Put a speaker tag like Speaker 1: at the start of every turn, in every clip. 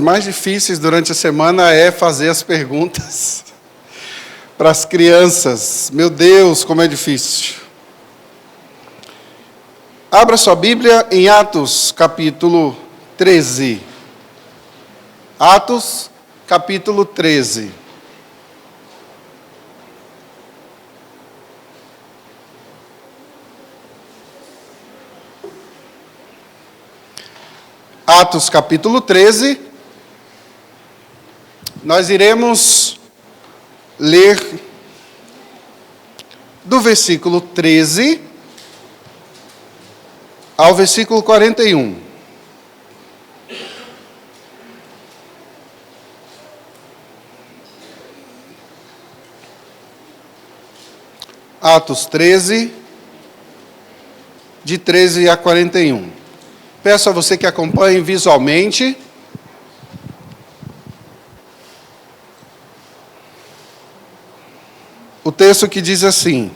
Speaker 1: mais difíceis durante a semana é fazer as perguntas para as crianças. Meu Deus, como é difícil. Abra sua Bíblia em Atos, capítulo 13. Atos, capítulo 13. Atos, capítulo 13. Nós iremos ler do versículo 13 ao versículo 41. Atos 13, de 13 a 41. Peço a você que acompanhe visualmente. O texto que diz assim: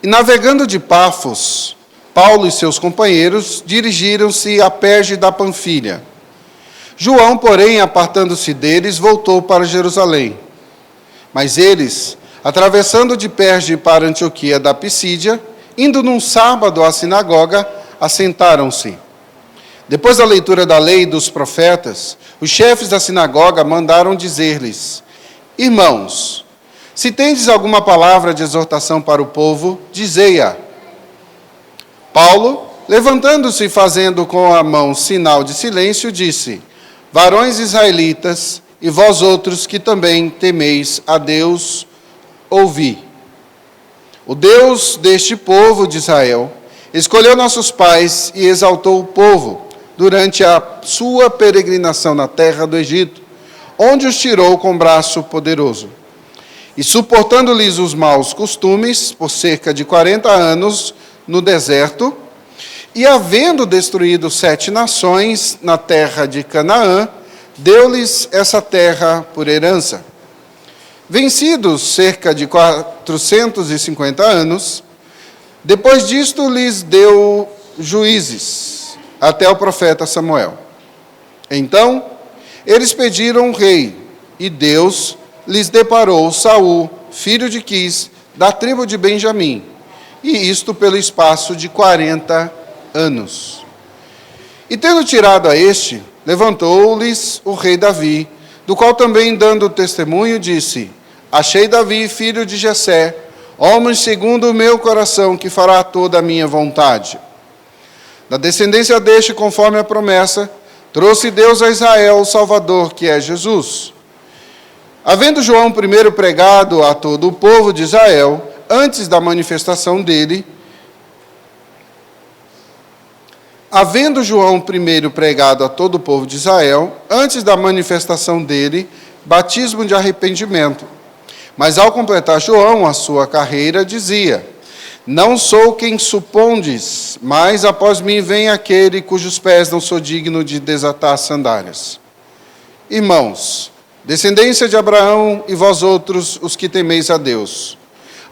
Speaker 1: E navegando de Pafos, Paulo e seus companheiros dirigiram-se a Perge da Panfilha. João, porém, apartando-se deles, voltou para Jerusalém. Mas eles, atravessando de Perge para Antioquia da Pisídia, indo num sábado à sinagoga, assentaram-se. Depois da leitura da lei e dos profetas, os chefes da sinagoga mandaram dizer-lhes: Irmãos, se tendes alguma palavra de exortação para o povo, dizei-a. Paulo, levantando-se e fazendo com a mão sinal de silêncio, disse: Varões israelitas, e vós outros que também temeis a Deus, ouvi. O Deus deste povo de Israel escolheu nossos pais e exaltou o povo durante a sua peregrinação na terra do Egito, onde os tirou com braço poderoso. E suportando-lhes os maus costumes, por cerca de 40 anos no deserto, e havendo destruído 7 nações na terra de Canaã, deu-lhes essa terra por herança. Vencidos cerca de 450 anos, depois disto lhes deu juízes, até o profeta Samuel. Então, eles pediram um rei, e Deus lhes deparou Saul, filho de Quis, da tribo de Benjamim, e isto pelo espaço de 40 anos. E tendo tirado a este, levantou-lhes o rei Davi, do qual também, dando testemunho, disse: Achei Davi, filho de Jessé, homem segundo o meu coração, que fará toda a minha vontade. Da descendência deste, conforme a promessa, trouxe Deus a Israel o Salvador, que é Jesus. Havendo João primeiro pregado a todo o povo de Israel, antes da manifestação dele, batismo de arrependimento. Mas ao completar João a sua carreira, dizia: Não sou quem supondes, mas após mim vem aquele cujos pés não sou digno de desatar as sandálias. Irmãos, descendência de Abraão e vós outros, os que temeis a Deus,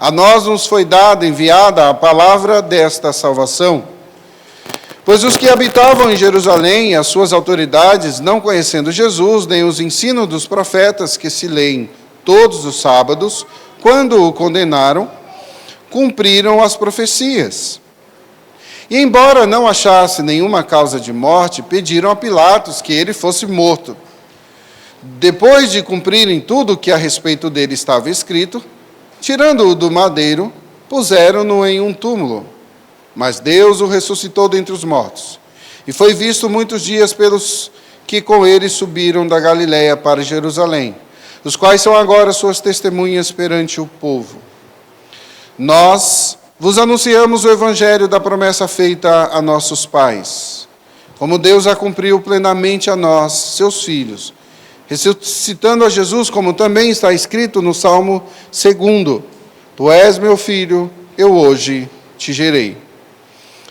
Speaker 1: a nós nos foi enviada a palavra desta salvação. Pois os que habitavam em Jerusalém, as suas autoridades, não conhecendo Jesus, nem os ensinos dos profetas que se leem todos os sábados, quando o condenaram, cumpriram as profecias. E embora não achasse nenhuma causa de morte, pediram a Pilatos que ele fosse morto. Depois de cumprirem tudo o que a respeito dele estava escrito, tirando-o do madeiro, puseram-no em um túmulo. Mas Deus o ressuscitou dentre os mortos, e foi visto muitos dias pelos que com ele subiram da Galiléia para Jerusalém, os quais são agora suas testemunhas perante o povo. Nós vos anunciamos o evangelho da promessa feita a nossos pais, como Deus a cumpriu plenamente a nós, seus filhos, ressuscitando a Jesus, como também está escrito no Salmo 2: Tu és meu filho, eu hoje te gerei.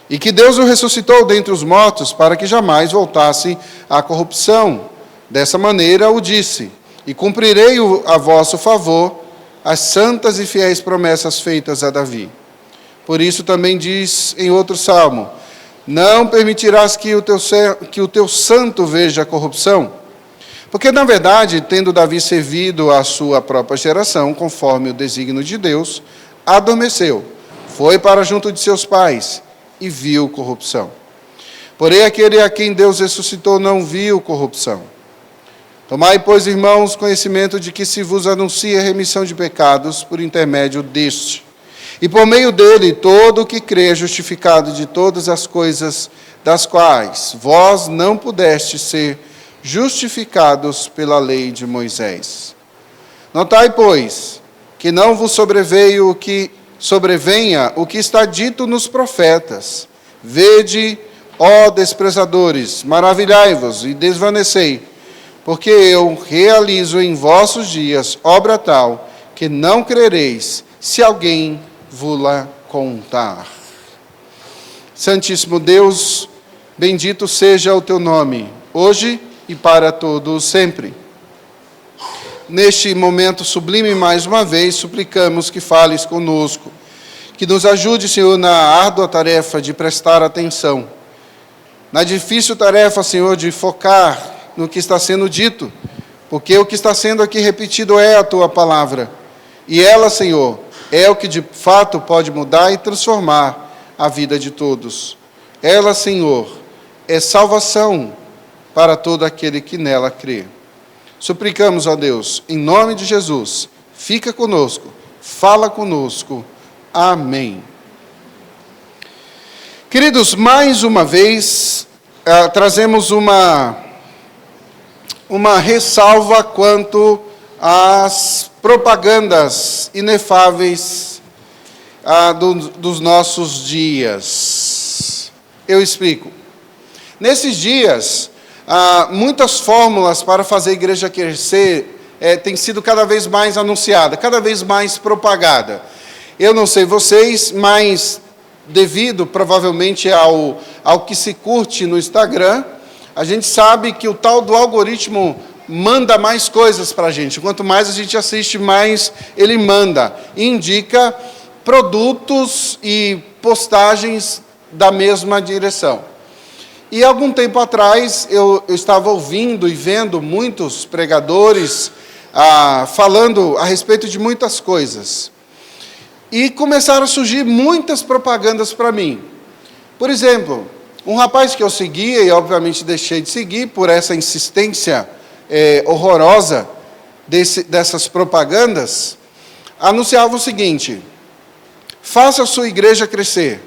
Speaker 1: E que Deus o ressuscitou dentre os mortos, para que jamais voltasse à corrupção. Dessa maneira o disse: E cumprirei a vosso favor as santas e fiéis promessas feitas a Davi. Por isso também diz em outro salmo: não permitirás que o teu santo veja a corrupção. Porque, na verdade, tendo Davi servido a sua própria geração, conforme o desígnio de Deus, adormeceu, foi para junto de seus pais e viu corrupção. Porém, aquele a quem Deus ressuscitou não viu corrupção. Tomai, pois, irmãos, conhecimento de que se vos anuncia a remissão de pecados por intermédio deste. E por meio dele, todo o que crê é justificado de todas as coisas das quais vós não pudestes ser justificados pela lei de Moisés. Notai, pois, que não vos sobrevenha o que está dito nos profetas. Vede, ó desprezadores, maravilhai-vos e desvanecei, porque eu realizo em vossos dias obra tal que não crereis, se alguém vos-la contar. Santíssimo Deus, bendito seja o teu nome, hoje e para todos sempre. Neste momento sublime, mais uma vez, suplicamos que fales conosco, que nos ajude, Senhor, na árdua tarefa de prestar atenção, na difícil tarefa, Senhor, de focar no que está sendo dito, porque o que está sendo aqui repetido é a tua palavra, e ela, Senhor, é o que de fato pode mudar e transformar a vida de todos. Ela, Senhor, é salvação para todo aquele que nela crê. Suplicamos, ó Deus, em nome de Jesus, fica conosco, fala conosco. Amém. Queridos, mais uma vez, trazemos uma ressalva quanto às propagandas inefáveis dos nossos dias. Eu explico. Nesses dias, muitas fórmulas para fazer a igreja crescer têm sido cada vez mais anunciada, cada vez mais propagada. Eu não sei vocês, mas devido provavelmente ao que se curte no Instagram, a gente sabe que o tal do algoritmo manda mais coisas para a gente. Quanto mais a gente assiste, mais ele manda. E indica produtos e postagens da mesma direção. E algum tempo atrás, eu estava ouvindo e vendo muitos pregadores falando a respeito de muitas coisas. E começaram a surgir muitas propagandas para mim. Por exemplo, um rapaz que eu seguia, e obviamente deixei de seguir por essa insistência horrorosa dessas propagandas, anunciava o seguinte: faça a sua igreja crescer.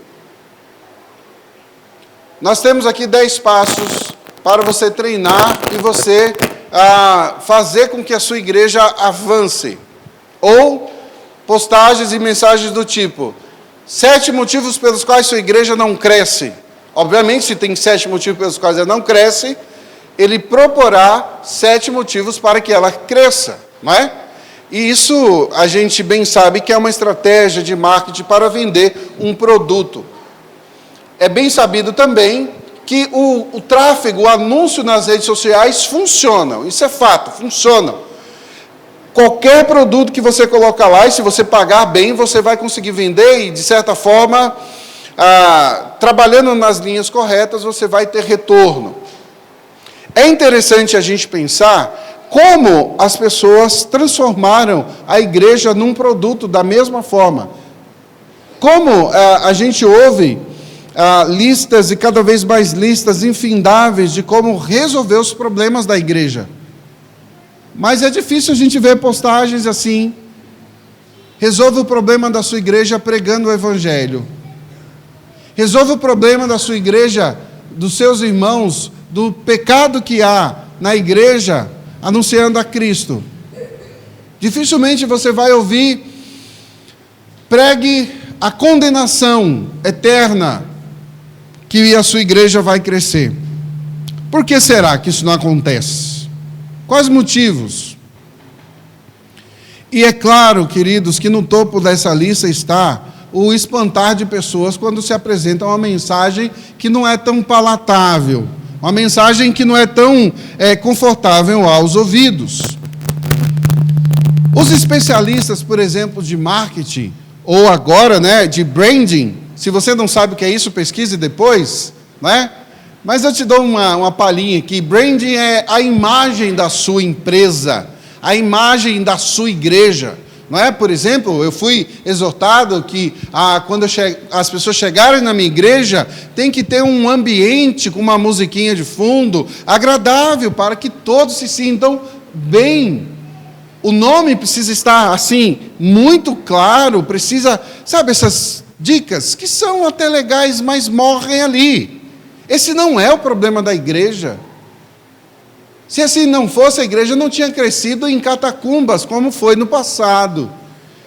Speaker 1: Nós temos aqui 10 passos para você treinar e você fazer com que a sua igreja avance. Ou postagens e mensagens do tipo: 7 motivos pelos quais sua igreja não cresce. Obviamente, se tem 7 motivos pelos quais ela não cresce, ele proporá 7 motivos para que ela cresça, não é? E isso a gente bem sabe que é uma estratégia de marketing para vender um produto. É bem sabido também que o tráfego, o anúncio nas redes sociais funcionam. Isso é fato, funcionam. Qualquer produto que você colocar lá, e se você pagar bem, você vai conseguir vender e, de certa forma, trabalhando nas linhas corretas, você vai ter retorno. É interessante a gente pensar como as pessoas transformaram a igreja num produto da mesma forma. Como a gente ouve listas e cada vez mais listas infindáveis de como resolver os problemas da igreja. Mas é difícil a gente ver postagens assim: resolva o problema da sua igreja pregando o evangelho. Resolva o problema da sua igreja, dos seus irmãos, do pecado que há na igreja, anunciando a Cristo. Dificilmente você vai ouvir: pregue a condenação eterna, que a sua igreja vai crescer. Por que será que isso não acontece? Quais motivos? E é claro, queridos, que no topo dessa lista está o espantar de pessoas quando se apresenta uma mensagem que não é tão palatável, uma mensagem que não é tão confortável aos ouvidos. Os especialistas, por exemplo, de marketing, ou agora, de branding, se você não sabe o que é isso, pesquise depois, não é? Mas eu te dou uma palhinha aqui. Branding é a imagem da sua empresa, a imagem da sua igreja. Não é? Por exemplo, eu fui exortado que quando as pessoas chegarem na minha igreja, tem que ter um ambiente com uma musiquinha de fundo, agradável, para que todos se sintam bem. O nome precisa estar, assim, muito claro, precisa, sabe, essas dicas que são até legais, mas morrem ali. Esse não é o problema da igreja. Se assim não fosse, a igreja não tinha crescido em catacumbas, como foi no passado.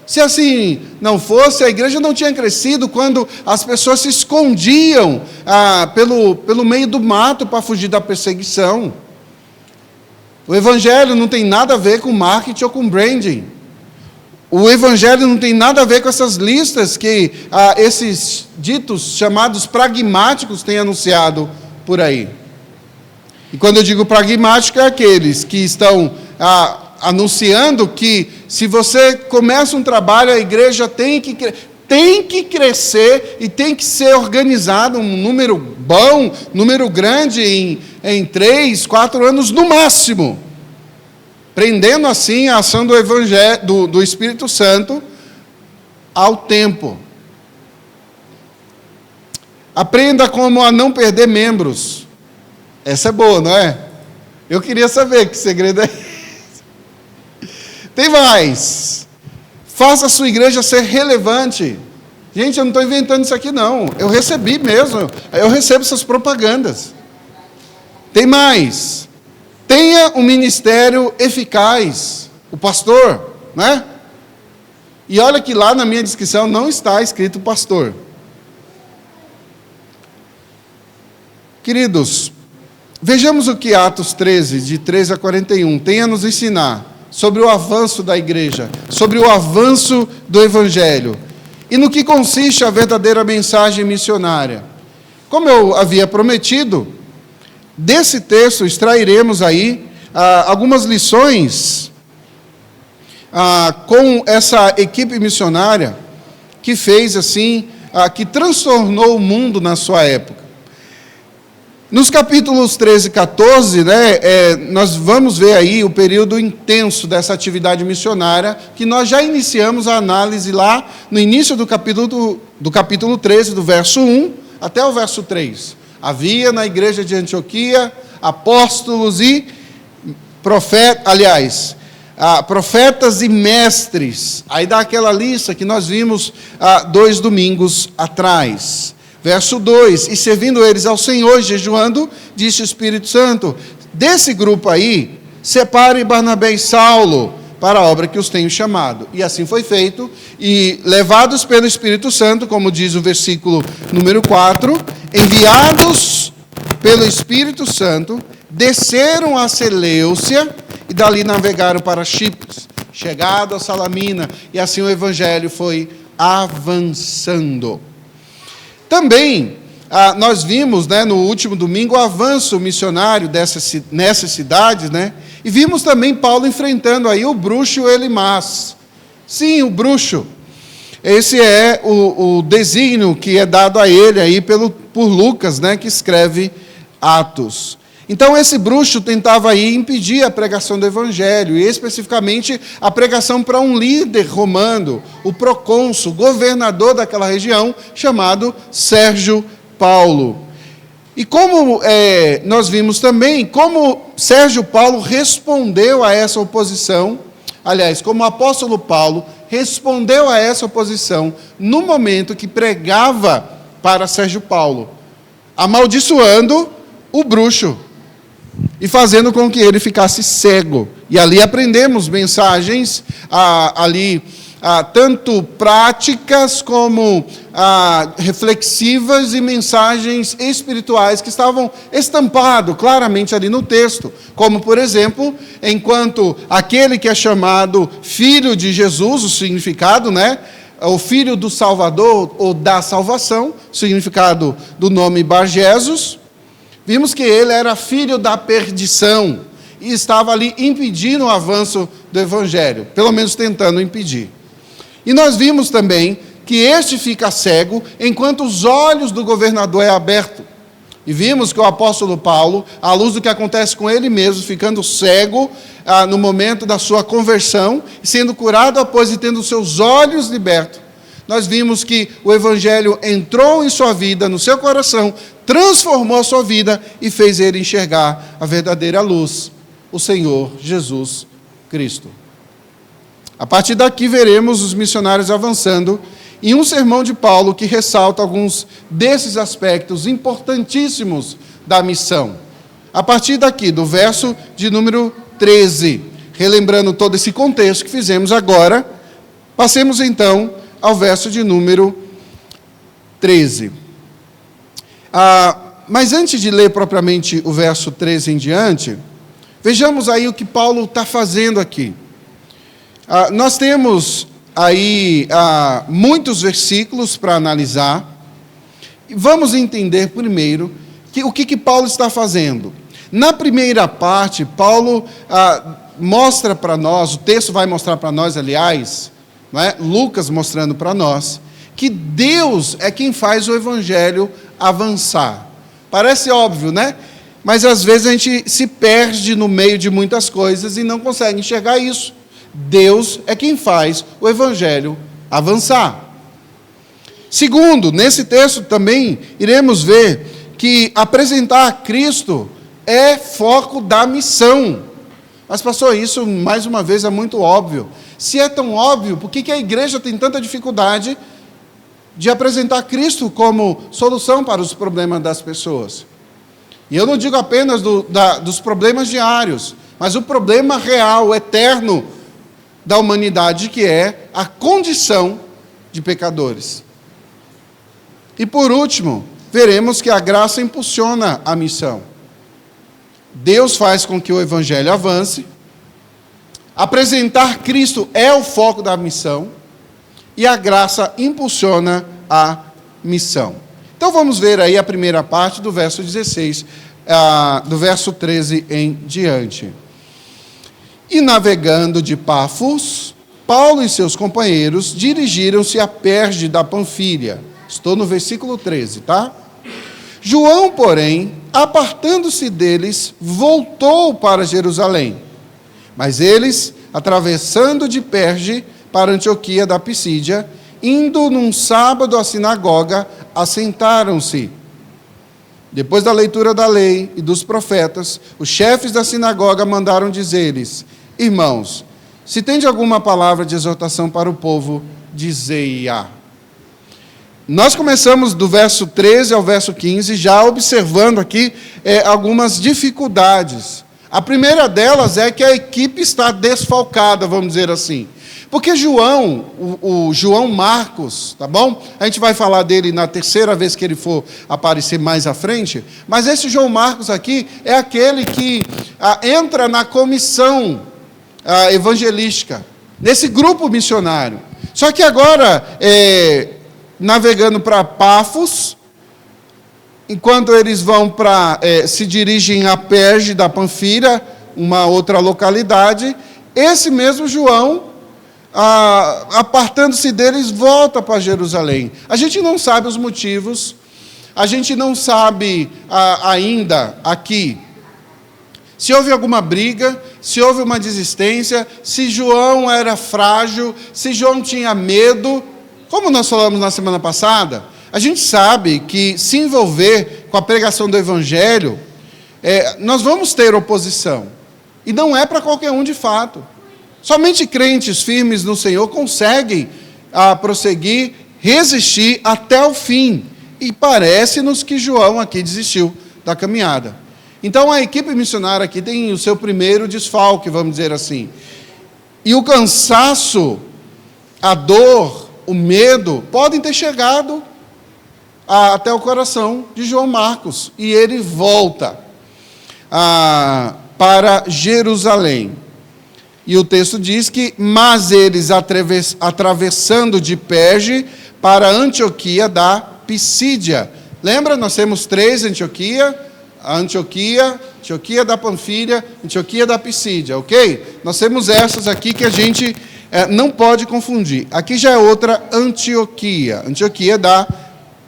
Speaker 1: Se assim não fosse, a igreja não tinha crescido quando as pessoas se escondiam pelo meio do mato para fugir da perseguição. O evangelho não tem nada a ver com marketing ou com branding. O evangelho não tem nada a ver com essas listas que esses ditos chamados pragmáticos têm anunciado por aí. E quando eu digo pragmático, é aqueles que estão anunciando que se você começa um trabalho, a igreja tem que crescer e tem que ser organizado, um número bom, número grande em 3, 4 anos no máximo. Prendendo assim a ação do Evangelho, do Espírito Santo ao tempo. Aprenda como a não perder membros. Essa é boa, não é? Eu queria saber que segredo é esse. Tem mais. Faça a sua igreja ser relevante. Gente, eu não estou inventando isso aqui, não. Eu recebi mesmo. Eu recebo essas propagandas. Tem mais. Tenha um ministério eficaz. O pastor, né? E olha que lá na minha descrição não está escrito pastor. Queridos, vejamos o que Atos 13, de 13 a 41, tem a nos ensinar sobre o avanço da igreja, sobre o avanço do evangelho, e no que consiste a verdadeira mensagem missionária. Como eu havia prometido, desse texto extrairemos aí algumas lições com essa equipe missionária que fez assim, que transtornou o mundo na sua época. Nos capítulos 13 e 14, nós vamos ver aí o período intenso dessa atividade missionária, que nós já iniciamos a análise lá no início do capítulo 13, do verso 1 até o verso 3. Havia na igreja de Antioquia apóstolos e profetas e mestres. Aí dá aquela lista que nós vimos 2 domingos atrás. Verso 2, e servindo eles ao Senhor, jejuando, disse o Espírito Santo, desse grupo aí, separe Barnabé e Saulo para a obra que os tenho chamado. E assim foi feito, e levados pelo Espírito Santo, como diz o versículo número 4, enviados pelo Espírito Santo, desceram a Seleucia, e dali navegaram para Chipre, chegado a Salamina, e assim o Evangelho foi avançando. Também, nós vimos, no último domingo, o avanço missionário nessas cidades, e vimos também Paulo enfrentando aí o bruxo Elimas. Sim, o bruxo. Esse é o desígnio que é dado a ele aí por Lucas, que escreve Atos. Então, esse bruxo tentava aí impedir a pregação do evangelho, e especificamente a pregação para um líder romano, o procônsul, governador daquela região, chamado Sérgio Paulo. E como nós vimos também, como Sérgio Paulo respondeu a essa oposição, aliás, como o apóstolo Paulo respondeu a essa oposição no momento que pregava para Sérgio Paulo, amaldiçoando o bruxo e fazendo com que ele ficasse cego. E ali aprendemos mensagens, tanto práticas como reflexivas, e mensagens espirituais que estavam estampadas claramente ali no texto. Como, por exemplo, enquanto aquele que é chamado Filho de Jesus, o significado, o Filho do Salvador ou da salvação, significado do nome Bar Jesus, vimos que ele era filho da perdição e estava ali impedindo o avanço do evangelho, pelo menos tentando impedir. E nós vimos também que este fica cego enquanto os olhos do governador é aberto. E vimos que o apóstolo Paulo, à luz do que acontece com ele mesmo, ficando cego no momento da sua conversão, sendo curado após e tendo seus olhos libertos, nós vimos que o Evangelho entrou em sua vida, no seu coração, transformou a sua vida e fez ele enxergar a verdadeira luz, o Senhor Jesus Cristo. A partir daqui veremos os missionários avançando em um sermão de Paulo que ressalta alguns desses aspectos importantíssimos da missão. A partir daqui, do verso de número 13, relembrando todo esse contexto que fizemos agora, passemos então ao verso de número 13. Mas antes de ler propriamente o verso 13 em diante, vejamos aí o que Paulo está fazendo aqui. Nós temos aí muitos versículos para analisar. Vamos entender primeiro o que Paulo está fazendo. Na primeira parte, Paulo mostra para nós, o texto vai mostrar para nós, aliás, não é? Lucas mostrando para nós, que Deus é quem faz o Evangelho avançar. Parece óbvio, né? Mas às vezes a gente se perde no meio de muitas coisas e não consegue enxergar isso. Deus é quem faz o Evangelho avançar. Segundo, nesse texto também iremos ver que apresentar a Cristo é foco da missão. Mas, pastor, isso mais uma vez é muito óbvio. Se é tão óbvio, por que a igreja tem tanta dificuldade de apresentar Cristo como solução para os problemas das pessoas? E eu não digo apenas dos problemas diários, mas o problema real, eterno da humanidade, que é a condição de pecadores. E por último, veremos que a graça impulsiona a missão. Deus faz com que o Evangelho avance. Apresentar Cristo é o foco da missão. E a graça impulsiona a missão. Então vamos ver aí a primeira parte do verso 16, do verso 13 em diante. E navegando de Pafos, Paulo e seus companheiros dirigiram-se a Perge da Panfília. Estou no versículo 13, tá? João, porém, apartando-se deles, voltou para Jerusalém. Mas eles, atravessando de Perge para Antioquia da Pisídia, indo num sábado à sinagoga, assentaram-se. Depois da leitura da lei e dos profetas, os chefes da sinagoga mandaram dizer-lhes: irmãos, se tende alguma palavra de exortação para o povo, dizei-a. Nós começamos do verso 13 ao verso 15, já observando aqui algumas dificuldades. A primeira delas é que a equipe está desfalcada, vamos dizer assim. Porque João, o João Marcos, tá bom? A gente vai falar dele na terceira vez que ele for aparecer mais à frente, mas esse João Marcos aqui é aquele que entra na comissão evangelística, nesse grupo missionário. Só que agora, navegando para Pafos, enquanto eles vão se dirigem a Perge da Panfília, uma outra localidade, esse mesmo João, apartando-se deles, volta para Jerusalém. A gente não sabe os motivos, a gente não sabe ainda aqui se houve alguma briga, se houve uma desistência, se João era frágil, se João tinha medo. Como nós falamos na semana passada, a gente sabe que se envolver com a pregação do Evangelho, nós vamos ter oposição. E não é para qualquer um de fato. Somente crentes firmes no Senhor conseguem prosseguir, resistir até o fim. E parece-nos que João aqui desistiu da caminhada. Então a equipe missionária aqui tem o seu primeiro desfalque, vamos dizer assim. E o cansaço, a dor, o medo, podem ter chegado até o coração de João Marcos. E ele volta para Jerusalém. E o texto diz que, mas eles atravessando de Perge para Antioquia da Pisídia. Lembra? Nós temos 3 Antioquia da Panfília, Antioquia da Pisídia, ok? Nós temos essas aqui que a gente não pode confundir. Aqui já é outra Antioquia da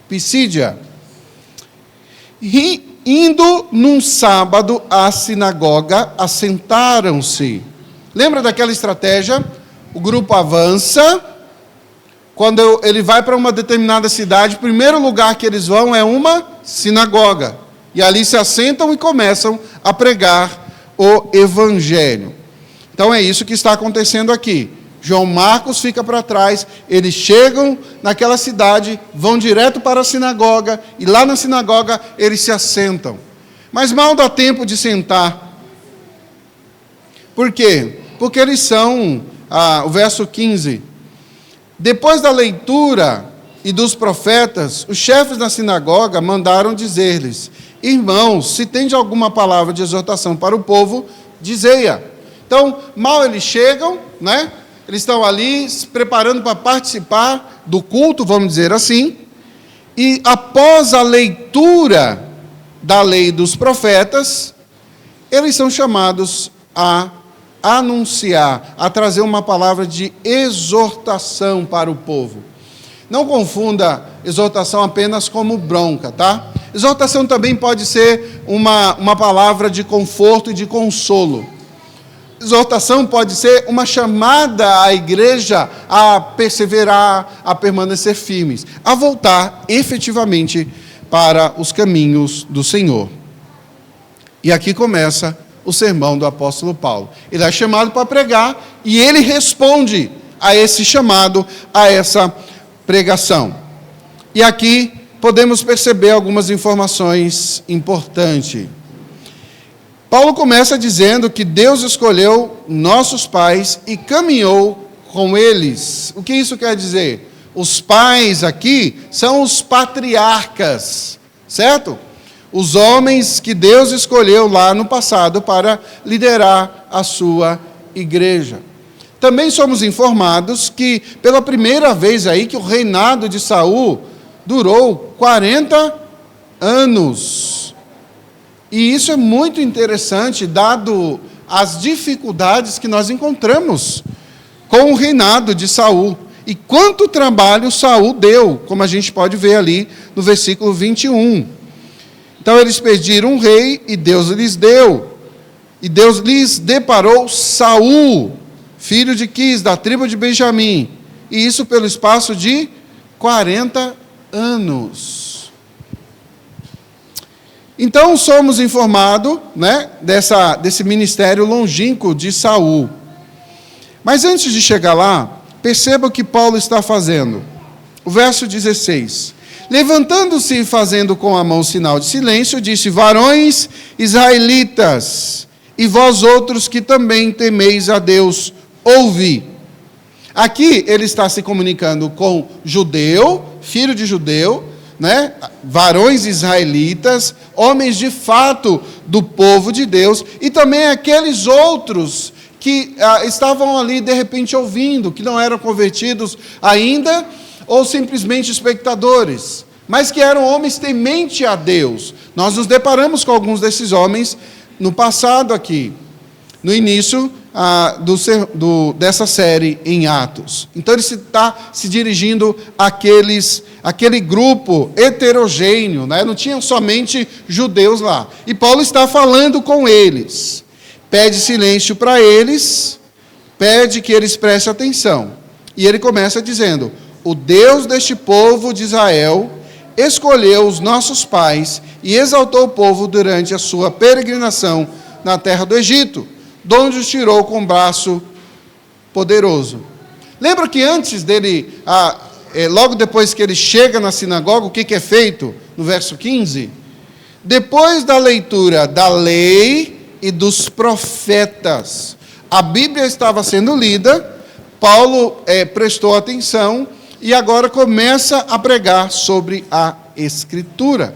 Speaker 1: Pisídia. Indo num sábado à sinagoga, assentaram-se. Lembra daquela estratégia? O grupo avança. Quando ele vai para uma determinada cidade, o primeiro lugar que eles vão é uma sinagoga. E ali se assentam e começam a pregar o evangelho. Então é isso que está acontecendo aqui. João Marcos fica para trás, eles chegam naquela cidade, vão direto para a sinagoga, e lá na sinagoga eles se assentam. Mas mal dá tempo de sentar. Por quê? Porque eles são, o verso 15, depois da leitura e dos profetas, os chefes da sinagoga mandaram dizer-lhes: irmãos, se tende alguma palavra de exortação para o povo, dizei-a. Então, mal eles chegam, né? Eles estão ali se preparando para participar do culto, vamos dizer assim, e após a leitura da lei dos profetas, eles são chamados a anunciar, a trazer uma palavra de exortação para o povo. Não confunda exortação apenas como bronca, tá? Exortação também pode ser uma palavra de conforto e de consolo. Exortação pode ser uma chamada à igreja a perseverar, a permanecer firmes, a voltar efetivamente para os caminhos do Senhor. E aqui começa o sermão do apóstolo Paulo. Ele é chamado para pregar e ele responde a esse chamado, a essa pregação. E aqui podemos perceber algumas informações importantes. Paulo começa dizendo que Deus escolheu nossos pais e caminhou com eles. O que isso quer dizer? Os pais aqui são os patriarcas, certo? Os homens que Deus escolheu lá no passado para liderar a sua igreja. Também somos informados que, pela primeira vez aí, que o reinado de Saul durou 40 anos. E isso é muito interessante, dado as dificuldades que nós encontramos com o reinado de Saul. E quanto trabalho Saul deu, como a gente pode ver ali no versículo 21. Então eles pediram um rei e Deus lhes deu. E Deus lhes deparou Saul, filho de Quis, da tribo de Benjamim. E isso pelo espaço de 40 anos. Então somos informados, né, desse ministério longínquo de Saul. Mas antes de chegar lá, perceba o que Paulo está fazendo. O verso 16. Levantando-se e fazendo com a mão sinal de silêncio, disse: varões israelitas, e vós outros que também temeis a Deus, ouvi. Aqui ele está se comunicando com judeu, filho de judeu, né? Varões israelitas, homens de fato do povo de Deus, e também aqueles outros que estavam ali de repente ouvindo, que não eram convertidos ainda, ou simplesmente espectadores, mas que eram homens tementes a Deus. Nós nos deparamos com alguns desses homens no passado aqui, no início dessa série em Atos. Então ele está se dirigindo àquele grupo heterogêneo, né? Não tinham somente judeus lá. E Paulo está falando com eles. Pede silêncio para eles, pede que eles prestem atenção. E ele começa dizendo: o Deus deste povo de Israel escolheu os nossos pais e exaltou o povo durante a sua peregrinação na terra do Egito, de onde os tirou com um braço poderoso. Lembra que antes dele, logo depois que ele chega na sinagoga, o que é feito? No verso 15? Depois da leitura da lei e dos profetas, a Bíblia estava sendo lida, Paulo prestou atenção e agora começa a pregar sobre a Escritura.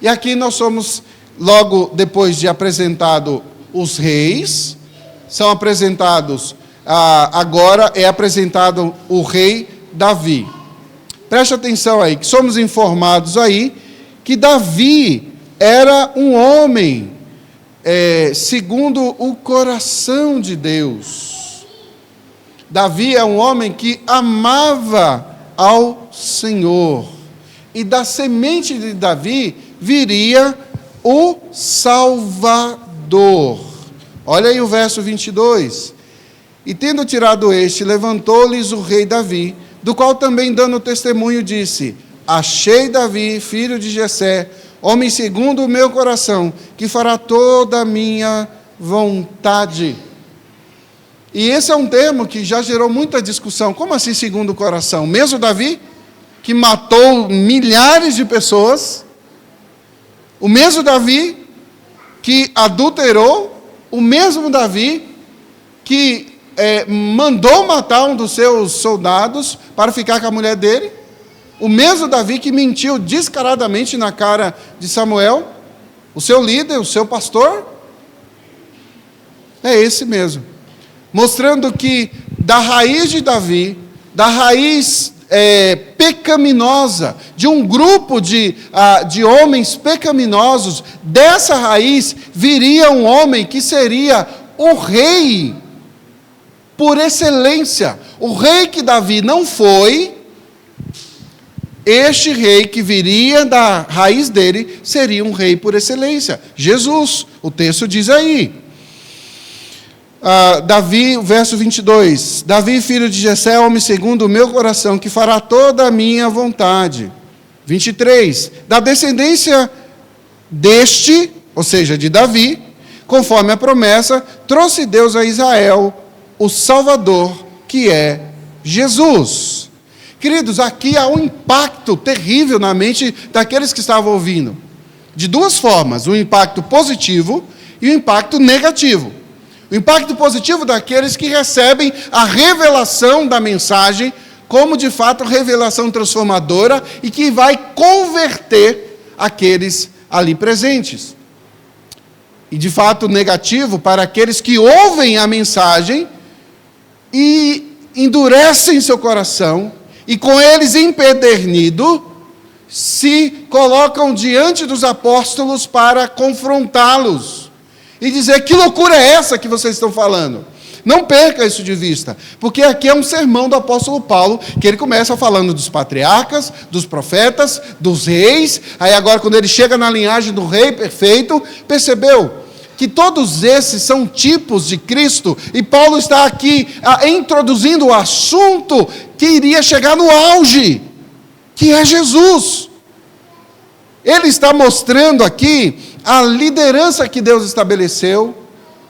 Speaker 1: E aqui nós somos, logo depois de apresentado os reis, são apresentados, agora é apresentado o rei Davi. Preste atenção aí, que somos informados aí, que Davi era um homem, segundo o coração de Deus. Davi é um homem que amava ao Senhor. E da semente de Davi viria o Salvador. Olha aí o verso 22. E tendo tirado este, levantou-lhes o rei Davi, do qual também dando testemunho disse: achei Davi, filho de Jessé, homem segundo o meu coração, que fará toda a minha vontade. E esse é um termo que já gerou muita discussão. Como assim segundo o coração? Mesmo Davi, que matou milhares de pessoas, o mesmo Davi que adulterou, o mesmo Davi que mandou matar um dos seus soldados para ficar com a mulher dele, o mesmo Davi que mentiu descaradamente na cara de Samuel, o seu líder, o seu pastor, é esse mesmo. Mostrando que da raiz de Davi, da raiz pecaminosa, de um grupo de homens pecaminosos, dessa raiz viria um homem que seria o rei por excelência. O rei que Davi não foi, este rei que viria da raiz dele, seria um rei por excelência. Jesus, o texto diz aí. Davi, verso 22, Davi, filho de Jessé, homem segundo o meu coração, que fará toda a minha vontade. 23, da descendência deste, ou seja, de Davi, conforme a promessa, trouxe Deus a Israel o Salvador, que é Jesus. Queridos, aqui há um impacto terrível na mente daqueles que estavam ouvindo. De duas formas, um impacto positivo e um impacto negativo. O impacto positivo daqueles que recebem a revelação da mensagem como, de fato, revelação transformadora e que vai converter aqueles ali presentes. E, de fato, negativo para aqueles que ouvem a mensagem e endurecem seu coração e, com eles empedernido, se colocam diante dos apóstolos para confrontá-los e dizer: que loucura é essa que vocês estão falando? Não perca isso de vista, porque aqui é um sermão do apóstolo Paulo, que ele começa falando dos patriarcas, dos profetas, dos reis. Aí agora, quando ele chega na linhagem do rei perfeito, percebeu que todos esses são tipos de Cristo, e Paulo está aqui introduzindo o assunto que iria chegar no auge, que é Jesus. Ele está mostrando aqui a liderança que Deus estabeleceu,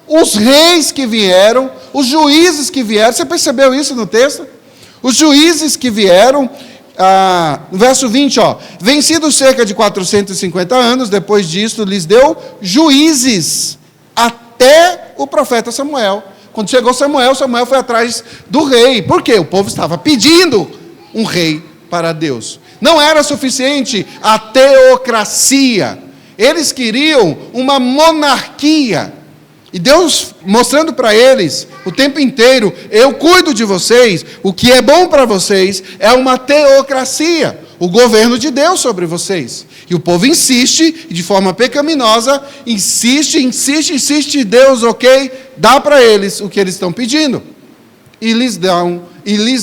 Speaker 1: os reis que vieram, os juízes que vieram. Você percebeu isso no texto? Os juízes que vieram, no verso 20, vencidos cerca de 450 anos, depois disso lhes deu juízes, até o profeta Samuel. Quando chegou Samuel, Samuel foi atrás do rei. Por quê? O povo estava pedindo um rei para Deus. Não era suficiente a teocracia. Eles queriam uma monarquia. E Deus mostrando para eles o tempo inteiro: eu cuido de vocês, o que é bom para vocês é uma teocracia, o governo de Deus sobre vocês. E o povo insiste, de forma pecaminosa, insiste, e Deus, ok, dá para eles o que eles estão pedindo. E lhes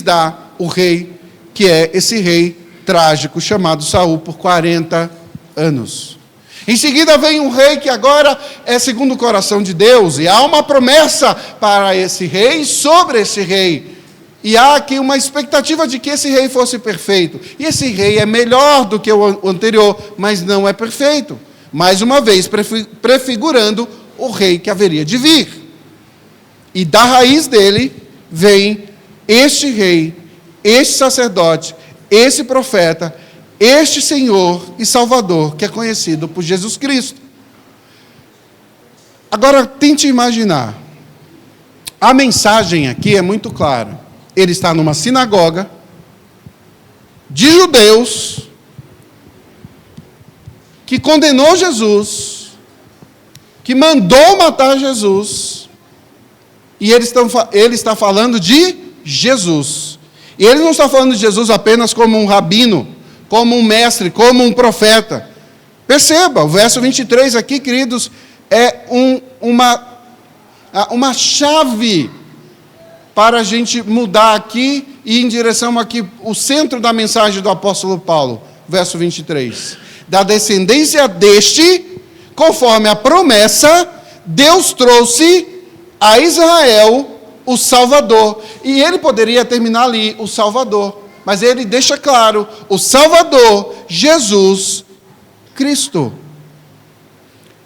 Speaker 1: dá o rei, que é esse rei trágico chamado Saul, por 40 anos. Em seguida vem um rei que agora é segundo o coração de Deus, e há uma promessa para esse rei e sobre esse rei. E há aqui uma expectativa de que esse rei fosse perfeito. E esse rei é melhor do que o anterior, mas não é perfeito. Mais uma vez, prefigurando o rei que haveria de vir. E da raiz dele vem este rei, este sacerdote, esse profeta, este Senhor e Salvador, que é conhecido por Jesus Cristo. Agora, tente imaginar. A mensagem aqui é muito clara. Ele está numa sinagoga de judeus que condenou Jesus, que mandou matar Jesus, e ele está falando de Jesus. E ele não está falando de Jesus apenas como um rabino, como um mestre, como um profeta. Perceba, o verso 23 aqui, queridos, é uma chave para a gente mudar aqui e ir em direção aqui, o centro da mensagem do apóstolo Paulo, verso 23. da descendência deste, conforme a promessa, Deus trouxe a Israel o Salvador. E ele poderia terminar ali, o Salvador. Mas ele deixa claro, o Salvador, Jesus Cristo.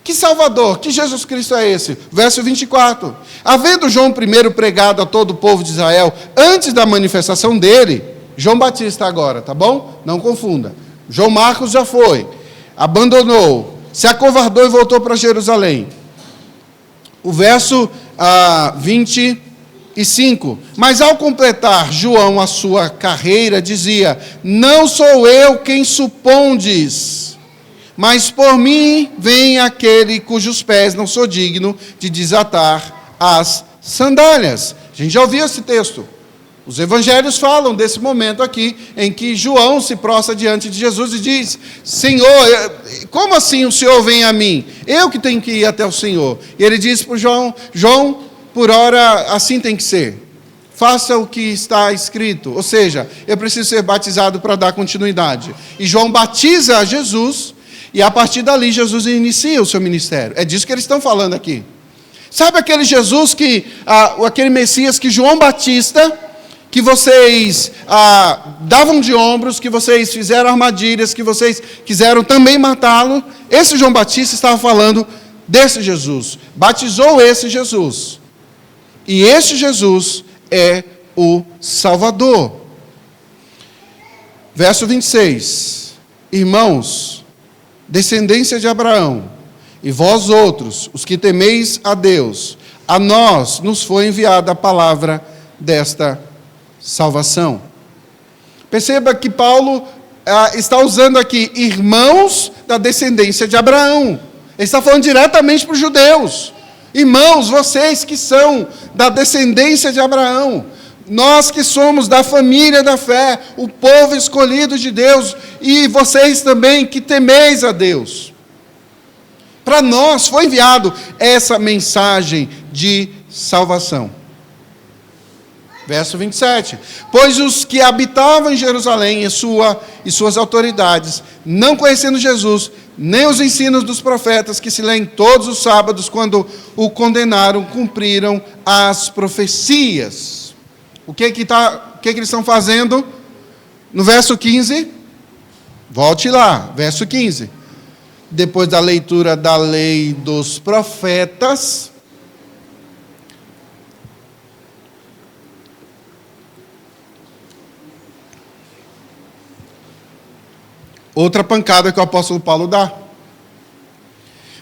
Speaker 1: Que Salvador, que Jesus Cristo é esse? Verso 24. Havendo João primeiro pregado a todo o povo de Israel, antes da manifestação dele, João Batista agora, tá bom? Não confunda. João Marcos já foi, abandonou, se acovardou e voltou para Jerusalém. O verso 25. Mas ao completar João a sua carreira, dizia: não sou eu quem supondes, mas por mim vem aquele cujos pés não sou digno de desatar as sandálias. A gente já ouviu esse texto. Os evangelhos falam desse momento aqui, em que João se prostra diante de Jesus e diz: Senhor, como assim o Senhor vem a mim? Eu que tenho que ir até o Senhor. E ele diz para João: João, por ora assim tem que ser. Faça o que está escrito. Ou seja, eu preciso ser batizado para dar continuidade. E João batiza a Jesus, e a partir dali Jesus inicia o seu ministério. É disso que eles estão falando aqui. Sabe aquele Jesus aquele Messias que João Batista, que vocês davam de ombros, que vocês fizeram armadilhas, que vocês quiseram também matá-lo? Esse João Batista estava falando desse Jesus. Batizou esse Jesus. E esse Jesus é o Salvador. Verso 26. Irmãos, descendência de Abraão, e vós outros, os que temeis a Deus, a nós nos foi enviada a palavra desta salvação. Perceba que Paulo está usando aqui irmãos da descendência de Abraão. Ele está falando diretamente para os judeus. Irmãos, vocês que são da descendência de Abraão, nós que somos da família da fé, o povo escolhido de Deus, e vocês também que temeis a Deus. Para nós foi enviado essa mensagem de salvação. Verso 27. Pois os que habitavam em Jerusalém e suas autoridades, não conhecendo Jesus, nem os ensinos dos profetas que se leem todos os sábados, quando o condenaram, cumpriram as profecias. O que eles estão fazendo? No verso 15, volte lá, verso 15. Depois da leitura da lei dos profetas, outra pancada que o apóstolo Paulo dá.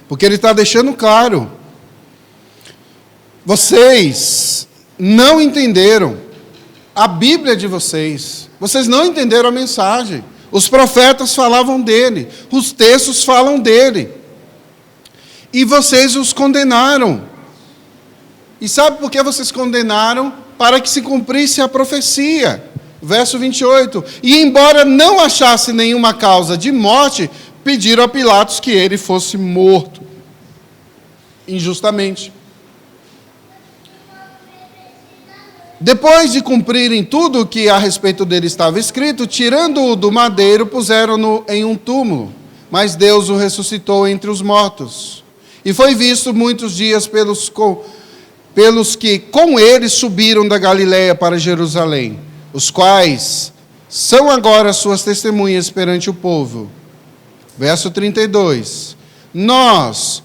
Speaker 1: Porque ele está deixando claro: vocês não entenderam a Bíblia de vocês. Vocês não entenderam a mensagem. Os profetas falavam dele. Os textos falam dele. E vocês os condenaram. E sabe por que vocês condenaram? Para que se cumprisse a profecia. Verso 28. E embora não achasse nenhuma causa de morte, pediram a Pilatos que ele fosse morto. Injustamente. Depois de cumprirem tudo o que a respeito dele estava escrito, tirando-o do madeiro, puseram-no em um túmulo. Mas Deus o ressuscitou entre os mortos. E foi visto muitos dias pelos que com ele subiram da Galiléia para Jerusalém, os quais são agora suas testemunhas perante o povo. Verso 32. Nós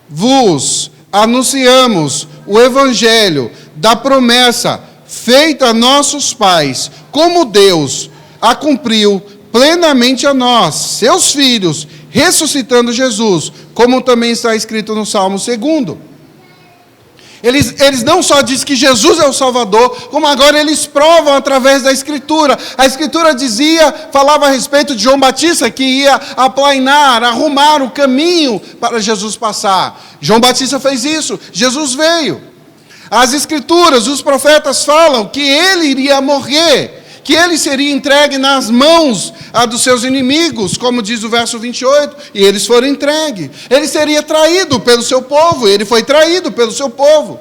Speaker 1: vos anunciamos o evangelho da promessa feita a nossos pais, como Deus a cumpriu plenamente a nós, seus filhos, ressuscitando Jesus, como também está escrito no Salmo 2. Eles não só dizem que Jesus é o Salvador, como agora eles provam através da Escritura. A Escritura falava a respeito de João Batista, que ia aplainar, arrumar o caminho para Jesus passar. João Batista fez isso, Jesus veio. As Escrituras, os profetas falam que ele iria morrer, que ele seria entregue nas mãos dos seus inimigos, como diz o verso 28, e eles foram entregues. Ele seria traído pelo seu povo, ele foi traído pelo seu povo.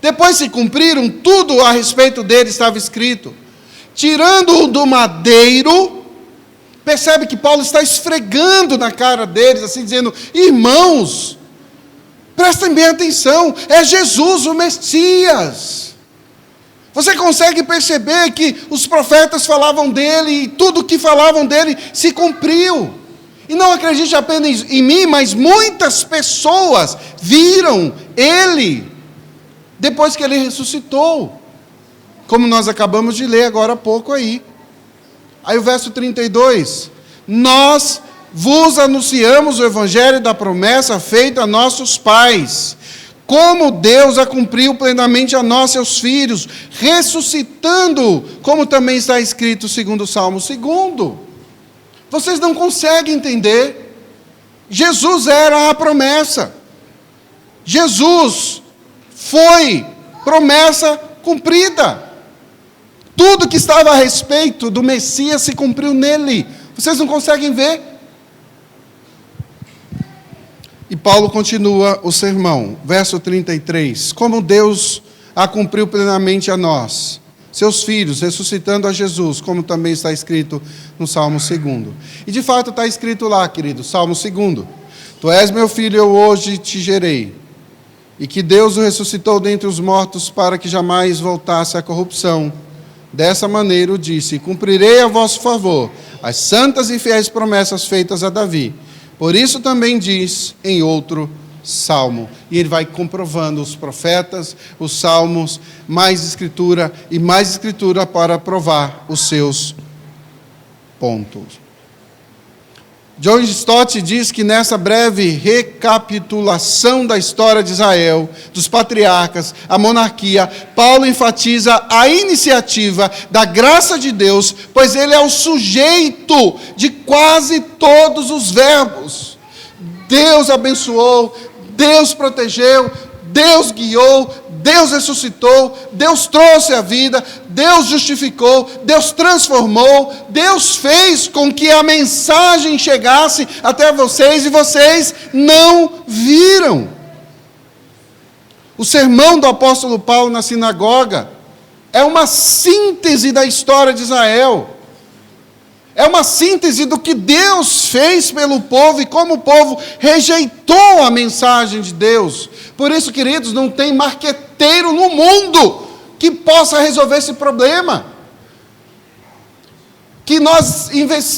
Speaker 1: Depois se cumpriram, tudo a respeito dele estava escrito. Tirando-o do madeiro, Percebe que Paulo está esfregando na cara deles, assim, dizendo: irmãos, prestem bem atenção, é Jesus o Messias. Você consegue perceber que os profetas falavam dele e tudo o que falavam dele se cumpriu. E não acredite apenas em mim, mas muitas pessoas viram ele depois que ele ressuscitou. Como nós acabamos de ler agora há pouco aí. Aí o verso 32. Nós vos anunciamos o evangelho da promessa feita a nossos pais, como Deus a cumpriu plenamente a nós, seus filhos, ressuscitando, como também está escrito segundo o Salmo 2. Vocês não conseguem entender. Jesus era a promessa. Jesus foi promessa cumprida. Tudo que estava a respeito do Messias se cumpriu nele. Vocês não conseguem ver? E Paulo continua o sermão, verso 33. Como Deus a cumpriu plenamente a nós, seus filhos, ressuscitando a Jesus, como também está escrito no Salmo 2. E de fato está escrito lá, querido, Salmo 2. Tu és meu filho, eu hoje te gerei. E que Deus o ressuscitou dentre os mortos para que jamais voltasse à corrupção. Dessa maneira o disse: cumprirei a vosso favor as santas e fiéis promessas feitas a Davi. Por isso também diz em outro salmo. E ele vai comprovando os profetas, os salmos, mais escritura e mais escritura para provar os seus pontos. John Stott diz que nessa breve recapitulação da história de Israel, dos patriarcas, a monarquia, Paulo enfatiza a iniciativa da graça de Deus, pois ele é o sujeito de quase todos os verbos. Deus abençoou, Deus protegeu, Deus guiou, Deus ressuscitou, Deus trouxe a vida, Deus justificou, Deus transformou, Deus fez com que a mensagem chegasse até vocês e vocês não viram. O sermão do apóstolo Paulo na sinagoga é uma síntese da história de Israel. É uma síntese do que Deus fez pelo povo e como o povo rejeitou a mensagem de Deus. Por isso, queridos, não tem marqueteiro no mundo que possa resolver esse problema. Que nós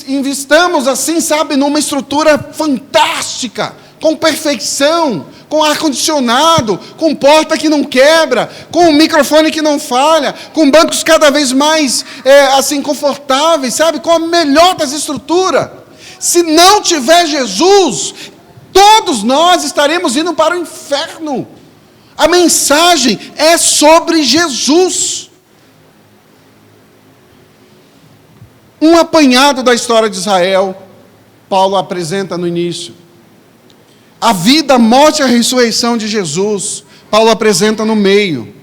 Speaker 1: investamos assim, sabe, numa estrutura fantástica, com perfeição, com ar-condicionado, com porta que não quebra, com um microfone que não falha, com bancos cada vez mais assim confortáveis, sabe, com a melhor das estruturas. Se não tiver Jesus, todos nós estaremos indo para o inferno. A mensagem é sobre Jesus. Um apanhado da história de Israel, Paulo apresenta no início. A vida, a morte e a ressurreição de Jesus, Paulo apresenta no meio.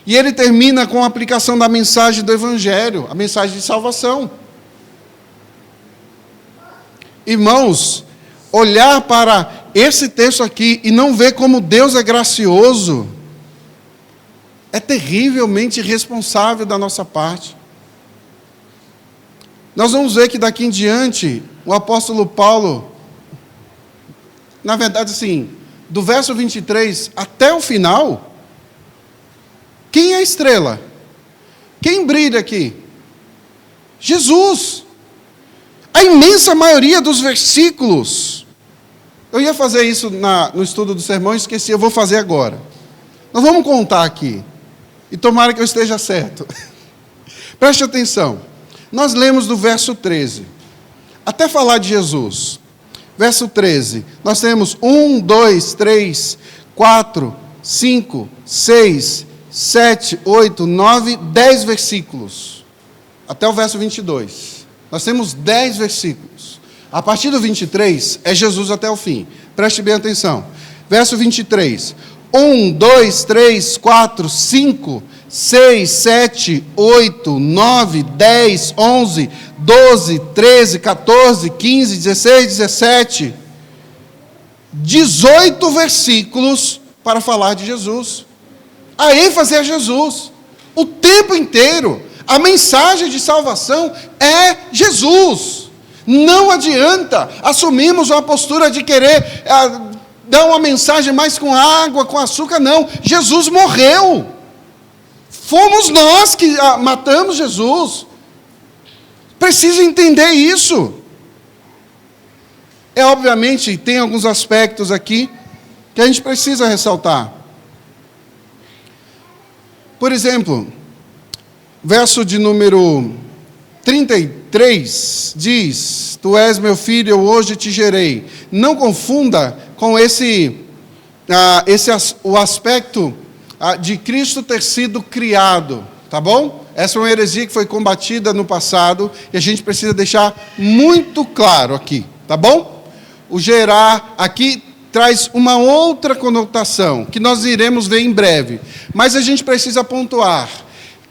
Speaker 1: E ele termina com a aplicação da mensagem do Evangelho, a mensagem de salvação. Irmãos, olhar para esse texto aqui e não ver como Deus é gracioso, é terrivelmente irresponsável da nossa parte. Nós vamos ver que daqui em diante, o apóstolo Paulo, na verdade, assim, do verso 23 até o final, quem é a estrela? Quem brilha aqui? Jesus. A imensa maioria dos versículos. Eu ia fazer isso no estudo do sermão e esqueci, eu vou fazer agora. Nós vamos contar aqui. E tomara que eu esteja certo. Preste atenção. Nós lemos do verso 13, até falar de Jesus. Verso 13, nós temos 1, 2, 3, 4, 5, 6, 7, 8, 9, 10 versículos. Até o verso 22. Nós temos 10 versículos. A partir do 23, é Jesus até o fim. Preste bem atenção. Verso 23. 1, 2, 3, 4, 5, 6, 7, 8, 9, 10, 11, 12, 13, 14, 15, 16, 17. 18 versículos para falar de Jesus. A ênfase é Jesus. O tempo inteiro, a mensagem de salvação é Jesus. Não adianta assumirmos uma postura de querer dar uma mensagem mais com água, com açúcar, não. Jesus morreu. Fomos nós que matamos Jesus. Preciso entender isso. Obviamente, tem alguns aspectos aqui que a gente precisa ressaltar. Por exemplo, verso de número 33 diz: Tu és meu filho, eu hoje te gerei. Não confunda com o aspecto de Cristo ter sido criado, tá bom? Essa é uma heresia que foi combatida no passado e a gente precisa deixar muito claro aqui, tá bom? O gerar aqui traz uma outra conotação, que nós iremos ver em breve. Mas a gente precisa pontuar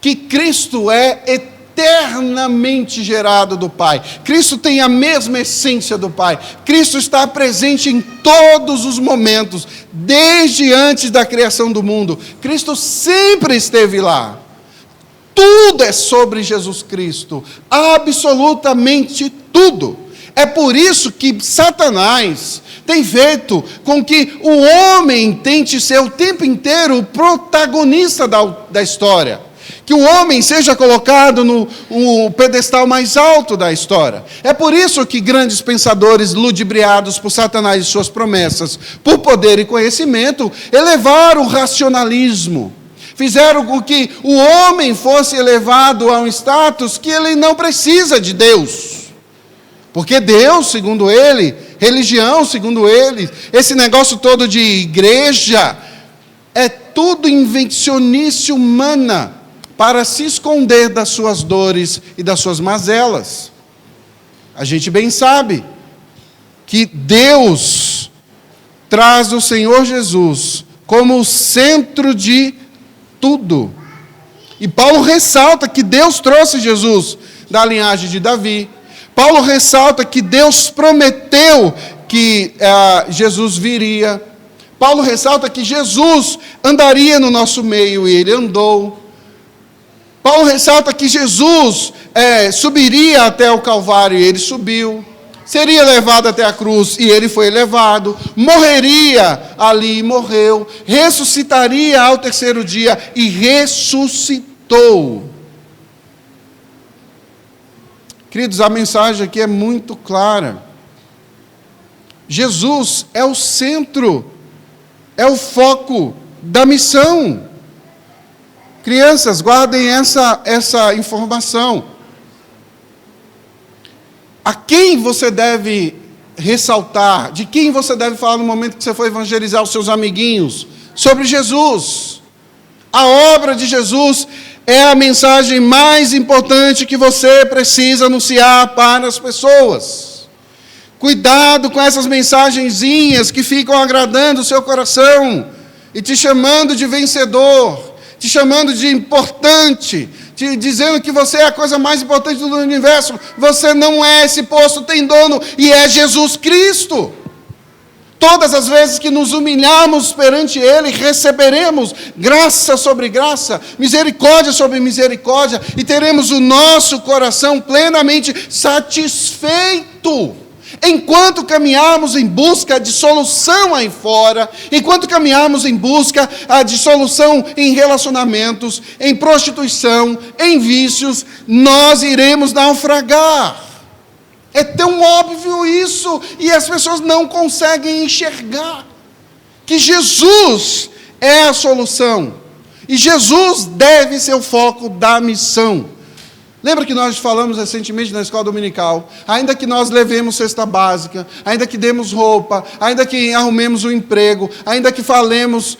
Speaker 1: que Cristo é eternamente gerado do Pai. Cristo tem a mesma essência do Pai. Cristo está presente em todos os momentos, desde antes da criação do mundo. Cristo sempre esteve lá. Tudo é sobre Jesus Cristo, absolutamente tudo. É por isso que Satanás tem feito com que o homem tente ser o tempo inteiro o protagonista da história. Que o homem seja colocado no pedestal mais alto da história. É por isso que grandes pensadores, ludibriados por Satanás e suas promessas, por poder e conhecimento, elevaram o racionalismo. Fizeram com que o homem fosse elevado a um status que ele não precisa de Deus. Porque Deus, segundo ele, religião, segundo ele, esse negócio todo de igreja, é tudo invencionice humana para se esconder das suas dores e das suas mazelas. A gente bem sabe que Deus traz o Senhor Jesus como o centro de tudo. E Paulo ressalta que Deus trouxe Jesus da linhagem de Davi. Paulo ressalta que Deus prometeu que Jesus viria. Paulo ressalta que Jesus andaria no nosso meio e ele andou. Paulo ressalta que Jesus subiria até o Calvário e ele subiu. Seria levado até a cruz e ele foi levado. Morreria ali e morreu. Ressuscitaria ao terceiro dia e ressuscitou. Queridos, a mensagem aqui é muito clara. Jesus é o centro, é o foco da missão. Crianças, guardem essa informação. A quem você deve ressaltar, de quem você deve falar no momento que você for evangelizar os seus amiguinhos? Sobre Jesus. A obra de Jesus é a mensagem mais importante que você precisa anunciar para as pessoas. Cuidado com essas mensagenzinhas que ficam agradando o seu coração e te chamando de vencedor, te chamando de importante, te dizendo que você é a coisa mais importante do universo. Você não é, esse posto tem dono e é Jesus Cristo. Todas as vezes que nos humilharmos perante Ele, receberemos graça sobre graça, misericórdia sobre misericórdia, e teremos o nosso coração plenamente satisfeito. Enquanto caminharmos em busca de solução aí fora, enquanto caminharmos em busca de solução em relacionamentos, em prostituição, em vícios, nós iremos naufragar. É tão óbvio isso, e as pessoas não conseguem enxergar que Jesus é a solução, e Jesus deve ser o foco da missão. Lembra que nós falamos recentemente na escola dominical, ainda que nós levemos cesta básica, ainda que demos roupa, ainda que arrumemos um emprego, ainda que falemos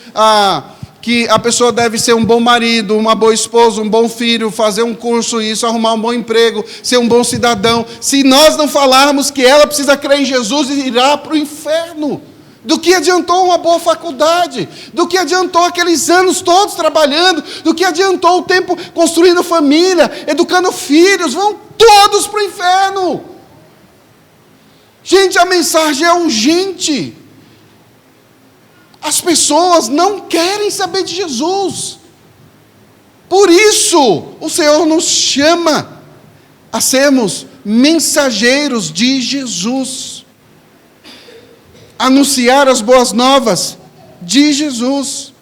Speaker 1: que a pessoa deve ser um bom marido, uma boa esposa, um bom filho, fazer um curso, isso, arrumar um bom emprego, ser um bom cidadão. Se nós não falarmos que ela precisa crer em Jesus e irá para o inferno, do que adiantou uma boa faculdade? Do que adiantou aqueles anos todos trabalhando? Do que adiantou o tempo construindo família, educando filhos? Vão todos para o inferno. Gente, a mensagem é urgente. As pessoas não querem saber de Jesus. Por isso, o Senhor nos chama a sermos mensageiros de Jesus. Anunciar as boas novas de Jesus.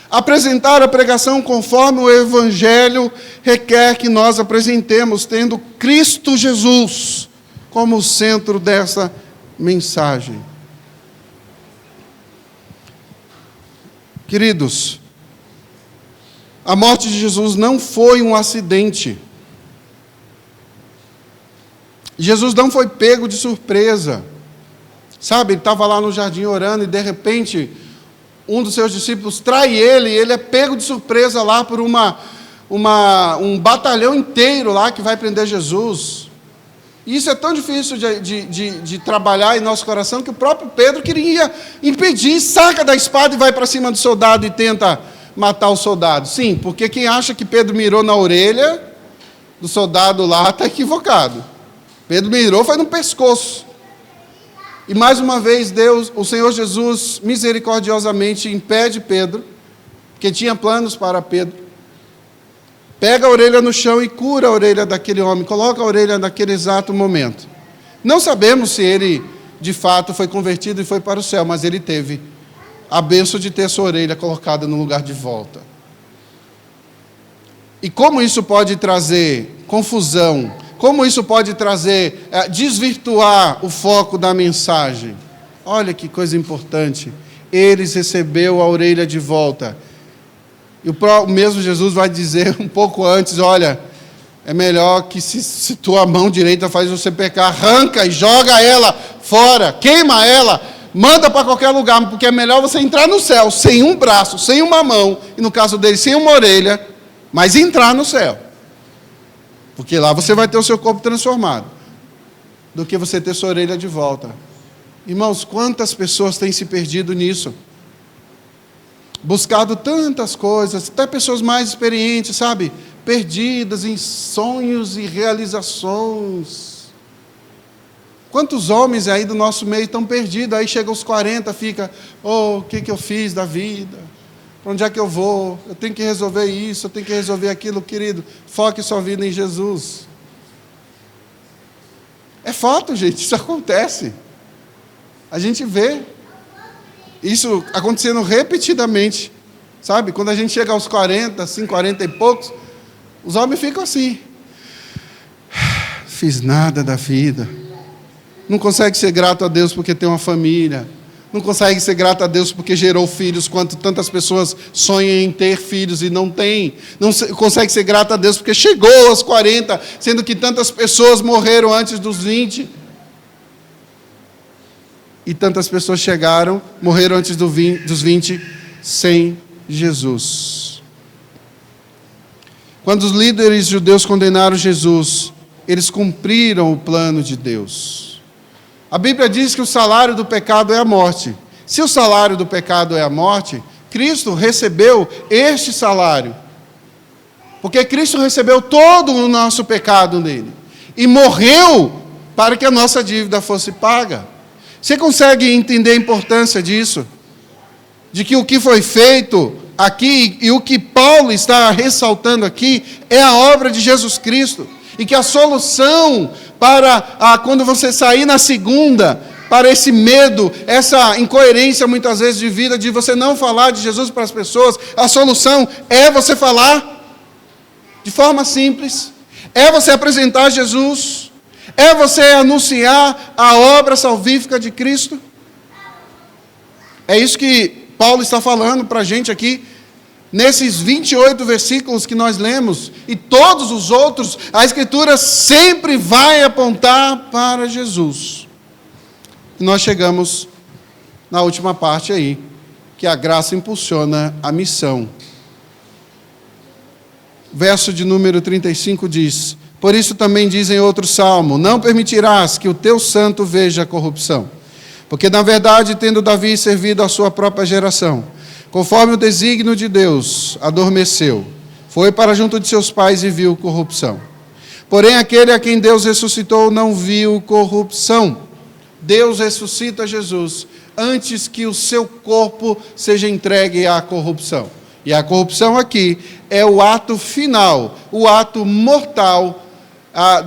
Speaker 1: Apresentar a pregação conforme o Evangelho requer que nós apresentemos, tendo Cristo Jesus como o centro dessa mensagem. Queridos, a morte de Jesus não foi um acidente. Jesus não foi pego de surpresa. Sabe, ele estava lá no jardim orando e de repente um dos seus discípulos trai ele, e ele é pego de surpresa lá por um batalhão inteiro lá que vai prender Jesus. E isso é tão difícil de trabalhar em nosso coração que o próprio Pedro queria impedir, saca da espada e vai para cima do soldado e tenta matar o soldado. Sim, porque quem acha que Pedro mirou na orelha do soldado lá está equivocado. Pedro mirou, foi no pescoço. E mais uma vez Deus, o Senhor Jesus, misericordiosamente impede Pedro, porque tinha planos para Pedro. Pega a orelha no chão e cura a orelha daquele homem, coloca a orelha naquele exato momento. Não sabemos se ele, de fato, foi convertido e foi para o céu, mas ele teve a bênção de ter sua orelha colocada no lugar de volta. E como isso pode trazer confusão, como isso pode trazer, desvirtuar o foco da mensagem? Olha que coisa importante. Eles recebeu a orelha de volta. E o mesmo Jesus vai dizer um pouco antes, olha, é melhor que se tua mão direita faz você pecar, arranca e joga ela fora, queima ela, manda para qualquer lugar, porque é melhor você entrar no céu sem um braço, sem uma mão, e no caso dele, sem uma orelha, mas entrar no céu. Porque lá você vai ter o seu corpo transformado, do que você ter sua orelha de volta. Irmãos, quantas pessoas têm se perdido nisso? Buscado tantas coisas, até pessoas mais experientes, sabe? Perdidas em sonhos e realizações. Quantos homens aí do nosso meio estão perdidos? Aí chega aos 40, fica, o que eu fiz da vida? Para onde é que eu vou? Eu tenho que resolver isso, eu tenho que resolver aquilo. Querido, foque sua vida em Jesus. É fato, gente, isso acontece. A gente vê isso acontecendo repetidamente, sabe? Quando a gente chega aos 40, assim, 40 e poucos, os homens ficam assim. Fiz nada da vida. Não consegue ser grato a Deus porque tem uma família. Não consegue ser grato a Deus porque gerou filhos, quanto tantas pessoas sonham em ter filhos e não têm. Não consegue ser grato a Deus porque chegou aos 40, sendo que tantas pessoas morreram antes dos 20. E tantas pessoas morreram antes dos 20, sem Jesus. Quando os líderes judeus condenaram Jesus, eles cumpriram o plano de Deus. A Bíblia diz que o salário do pecado é a morte. Se o salário do pecado é a morte, Cristo recebeu este salário. Porque Cristo recebeu todo o nosso pecado nele. E morreu para que a nossa dívida fosse paga. Você consegue entender a importância disso? De que o que foi feito aqui e o que Paulo está ressaltando aqui é a obra de Jesus Cristo. E que a solução para quando você sair na segunda, para esse medo, essa incoerência muitas vezes de vida, de você não falar de Jesus para as pessoas, a solução é você falar de forma simples, é você apresentar Jesus, é você anunciar a obra salvífica de Cristo. É isso que Paulo está falando para a gente aqui, nesses 28 versículos que nós lemos, e todos os outros, a Escritura sempre vai apontar para Jesus. E nós chegamos na última parte aí, que a graça impulsiona a missão. Verso de número 35 diz: por isso também diz em outro salmo, não permitirás que o teu santo veja a corrupção. Porque na verdade, tendo Davi servido a sua própria geração, conforme o desígnio de Deus, adormeceu, foi para junto de seus pais e viu corrupção. Porém, aquele a quem Deus ressuscitou não viu corrupção. Deus ressuscita Jesus antes que o seu corpo seja entregue à corrupção. E a corrupção aqui é o ato final, o ato mortal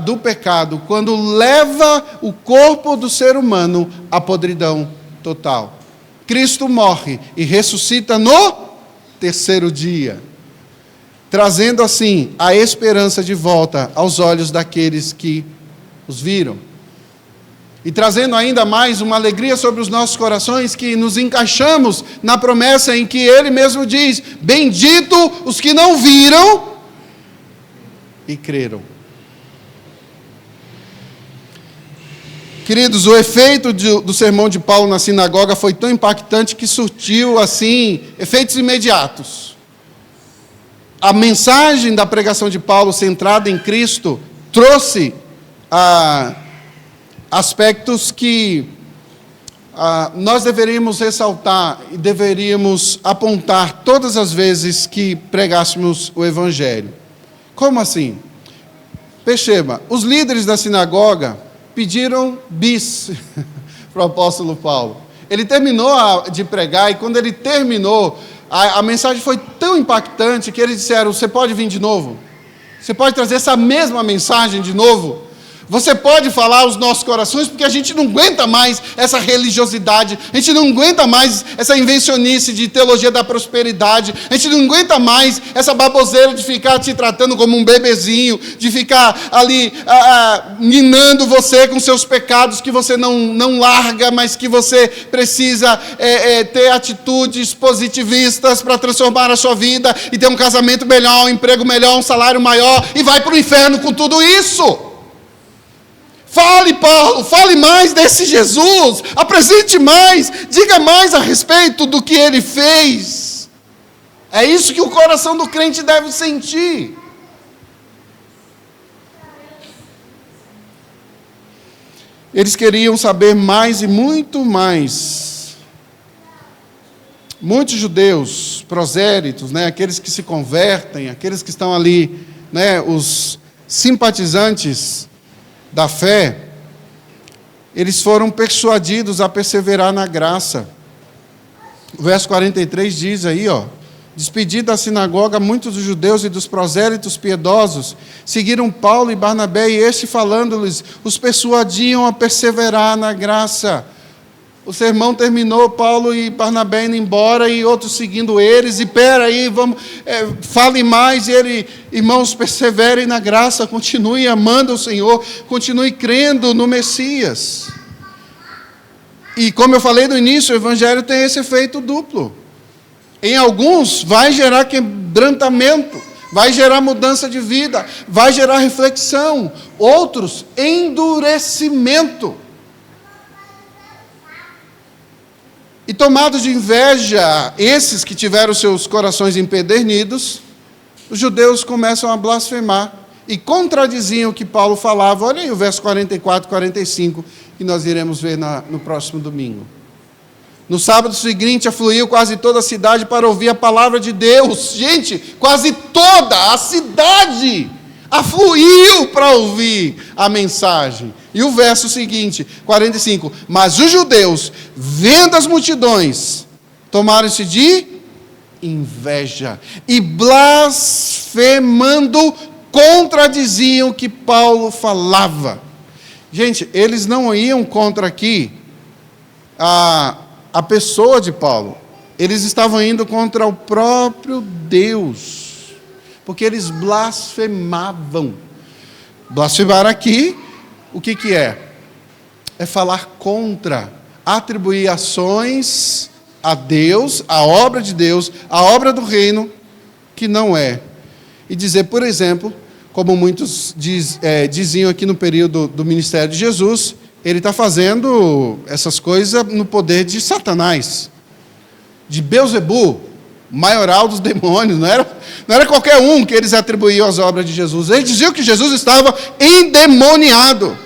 Speaker 1: do pecado, quando leva o corpo do ser humano à podridão total. Cristo morre e ressuscita no terceiro dia, trazendo assim a esperança de volta aos olhos daqueles que os viram. E trazendo ainda mais uma alegria sobre os nossos corações, que nos encaixamos na promessa em que Ele mesmo diz: bendito os que não viram e creram. Queridos, o efeito do sermão de Paulo na sinagoga foi tão impactante que surtiu, assim, efeitos imediatos. A mensagem da pregação de Paulo, centrada em Cristo, trouxe aspectos que nós deveríamos ressaltar e deveríamos apontar todas as vezes que pregássemos o Evangelho. Como assim? Perceba, os líderes da sinagoga pediram bis para o apóstolo Paulo. Ele terminou de pregar, e quando ele terminou, a mensagem foi tão impactante que eles disseram: você pode vir de novo? Você pode trazer essa mesma mensagem de novo? Você pode falar aos nossos corações, porque a gente não aguenta mais essa religiosidade, a gente não aguenta mais essa invencionice de teologia da prosperidade, a gente não aguenta mais essa baboseira de ficar te tratando como um bebezinho, de ficar ali minando você com seus pecados que você não larga, mas que você precisa ter atitudes positivistas para transformar a sua vida e ter um casamento melhor, um emprego melhor, um salário maior, e vai para o inferno com tudo isso. Fale, Paulo, fale mais desse Jesus, apresente mais, diga mais a respeito do que ele fez. É isso que o coração do crente deve sentir. Eles queriam saber mais e muito mais. Muitos judeus, prosélitos, aqueles que se convertem, aqueles que estão ali, os simpatizantes da fé, eles foram persuadidos a perseverar na graça. O verso 43 diz aí, despedida da sinagoga, muitos dos judeus e dos prosélitos piedosos seguiram Paulo e Barnabé, e este, falando-lhes, os persuadiam a perseverar na graça. O sermão terminou, Paulo e Barnabé indo embora, e outros seguindo eles, e peraí, fale mais, e ele: irmãos, perseverem na graça, continue amando o Senhor, continue crendo no Messias. E como eu falei no início, o Evangelho tem esse efeito duplo. Em alguns vai gerar quebrantamento, vai gerar mudança de vida, vai gerar reflexão. Outros, endurecimento. E tomados de inveja, esses que tiveram seus corações empedernidos, os judeus começam a blasfemar e contradiziam o que Paulo falava. Olha aí o verso 44 e 45, que nós iremos ver no próximo domingo. No sábado seguinte, afluiu quase toda a cidade para ouvir a palavra de Deus. Gente, quase toda a cidade afluiu para ouvir a mensagem. E o verso seguinte, 45, mas os judeus, vendo as multidões, tomaram-se de inveja e, blasfemando, contradiziam o que Paulo falava. Gente, eles não iam contra aqui a pessoa de Paulo, eles estavam indo contra o próprio Deus, porque eles blasfemavam. Blasfemar aqui, o que é? É falar contra, atribuir ações a Deus, a obra de Deus, a obra do reino, que não é. E dizer, por exemplo, como muitos diziam aqui no período do ministério de Jesus, ele está fazendo essas coisas no poder de Satanás, de Beelzebu, maioral dos demônios. Não era qualquer um que eles atribuíam às obras de Jesus. Eles diziam que Jesus estava endemoniado.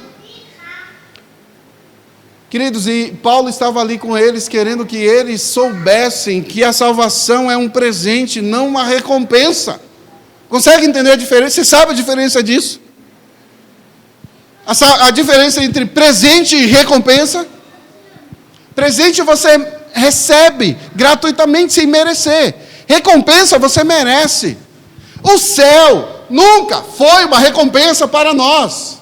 Speaker 1: Queridos, e Paulo estava ali com eles, querendo que eles soubessem que a salvação é um presente, não uma recompensa. Consegue entender a diferença? Você sabe a diferença disso? A diferença entre presente e recompensa? Presente você recebe gratuitamente, sem merecer. Recompensa você merece. O céu Nunca foi uma recompensa para nós.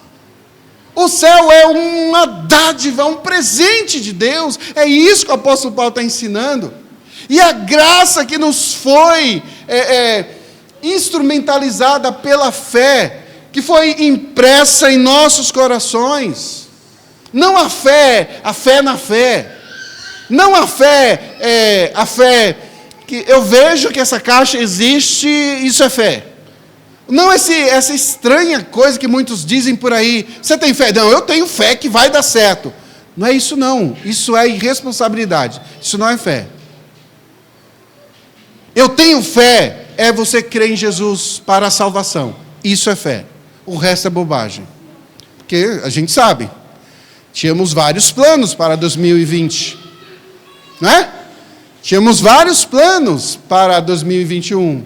Speaker 1: O céu é uma dádiva, um presente de Deus. É isso que o apóstolo Paulo está ensinando. E a graça que nos foi instrumentalizada pela fé, que foi impressa em nossos corações. Não a fé na fé. Não a fé que eu vejo que essa caixa existe, isso é fé. Não essa estranha coisa que muitos dizem por aí. Você tem fé? Não, eu tenho fé que vai dar certo. Não é isso não. Isso é irresponsabilidade. Isso não é fé. Eu tenho fé é você crer em Jesus para a salvação. Isso é fé. O resto é bobagem. Porque a gente sabe. Tínhamos vários planos para 2020. Não é? Tínhamos vários planos para 2021.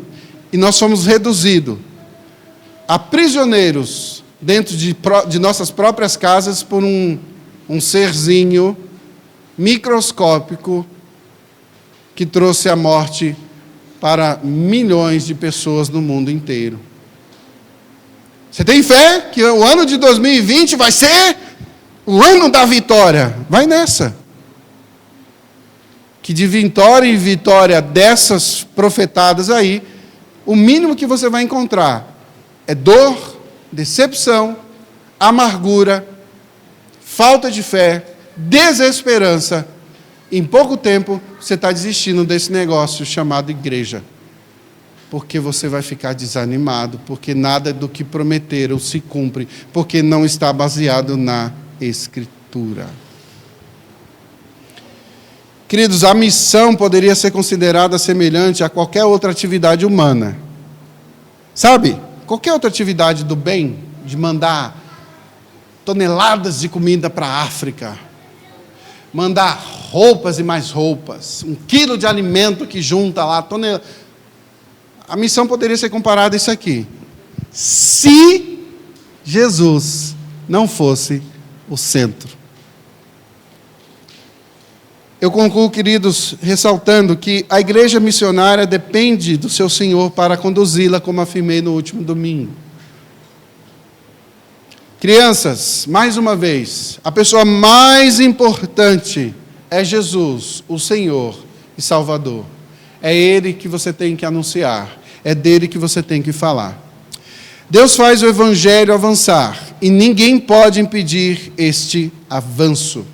Speaker 1: E nós fomos reduzidos a prisioneiros dentro de nossas próprias casas por um serzinho microscópico que trouxe a morte para milhões de pessoas no mundo inteiro. Você tem fé que o ano de 2020 vai ser o ano da vitória? Vai nessa. Que de vitória em vitória dessas profetadas aí, o mínimo que você vai encontrar é dor, decepção, amargura, falta de fé, desesperança. Em pouco tempo, você está desistindo desse negócio chamado igreja. Porque você vai ficar desanimado, porque nada do que prometeram se cumpre, porque não está baseado na Escritura. Queridos, a missão poderia ser considerada semelhante a qualquer outra atividade humana. Sabe? Qualquer outra atividade do bem, de mandar toneladas de comida para a África, mandar roupas e mais roupas, 1 quilo de alimento que junta lá, a missão poderia ser comparada a isso aqui. Se Jesus não fosse o centro. Eu concluo, queridos, ressaltando que a igreja missionária depende do seu Senhor para conduzi-la, como afirmei no último domingo. Crianças, mais uma vez, a pessoa mais importante é Jesus, o Senhor e Salvador. É Ele que você tem que anunciar, é dele que você tem que falar. Deus faz o Evangelho avançar e ninguém pode impedir este avanço.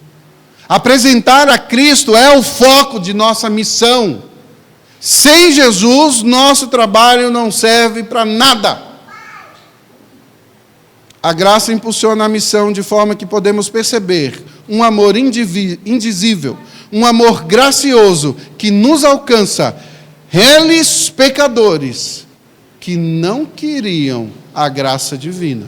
Speaker 1: Apresentar a Cristo é o foco de nossa missão. Sem Jesus, nosso trabalho não serve para nada. A graça impulsiona a missão de forma que podemos perceber um amor indizível, um amor gracioso que nos alcança, eles pecadores que não queriam a graça divina,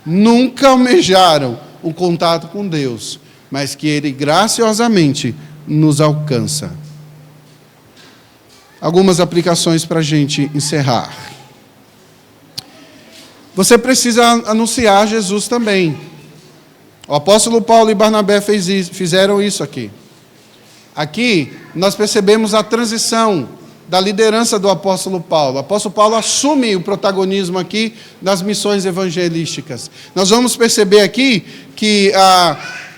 Speaker 1: nunca almejaram o contato com Deus, mas que Ele graciosamente nos alcança. Algumas aplicações para a gente encerrar. Você precisa anunciar Jesus também. O apóstolo Paulo e Barnabé fizeram isso aqui. Aqui nós percebemos a transição da liderança do apóstolo Paulo. O apóstolo Paulo assume o protagonismo aqui das missões evangelísticas. Nós vamos perceber aqui que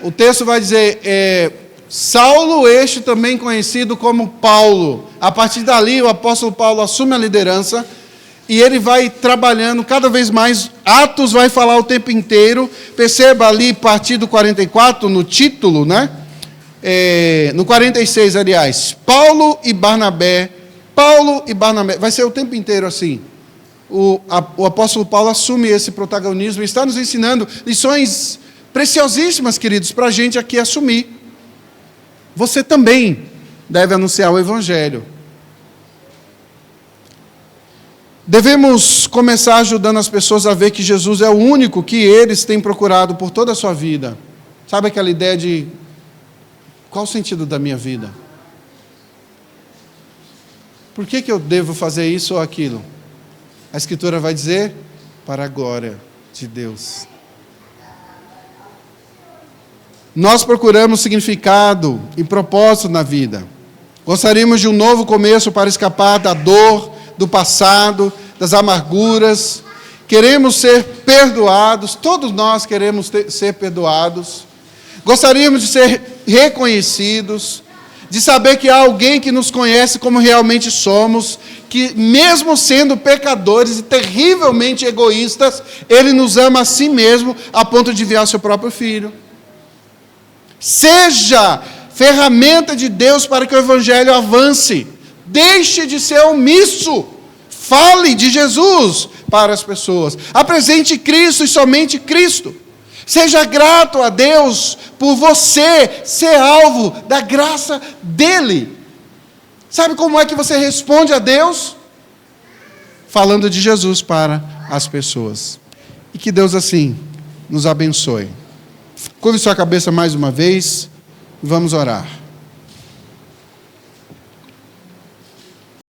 Speaker 1: o texto vai dizer, Saulo, este também conhecido como Paulo. A partir dali, o apóstolo Paulo assume a liderança e ele vai trabalhando cada vez mais. Atos vai falar o tempo inteiro. Perceba ali, a partir do 44, no título, né? No 46, aliás, Paulo e Barnabé, vai ser o tempo inteiro assim. O apóstolo Paulo assume esse protagonismo e está nos ensinando lições preciosíssimas, queridos, para a gente aqui assumir. Você também deve anunciar o Evangelho. Devemos começar ajudando as pessoas a ver que Jesus é o único que eles têm procurado por toda a sua vida. Sabe aquela ideia de qual o sentido da minha vida? Por que eu devo fazer isso ou aquilo? A Escritura vai dizer, para a glória de Deus. Nós procuramos significado e propósito na vida. Gostaríamos de um novo começo para escapar da dor, do passado, das amarguras. queremos ser perdoados, todos nós queremos ser perdoados, gostaríamos de ser reconhecidos, de saber que há alguém que nos conhece como realmente somos, que mesmo sendo pecadores e terrivelmente egoístas, Ele nos ama a si mesmo, a ponto de enviar o seu próprio Filho. Seja ferramenta de Deus para que o Evangelho avance. Deixe de ser omisso. Fale de Jesus para as pessoas. Apresente Cristo e somente Cristo. Seja grato a Deus por você ser alvo da graça dEle. Sabe como é que você responde a Deus? Falando de Jesus para as pessoas. E que Deus assim nos abençoe. Curve sua cabeça mais uma vez e vamos orar.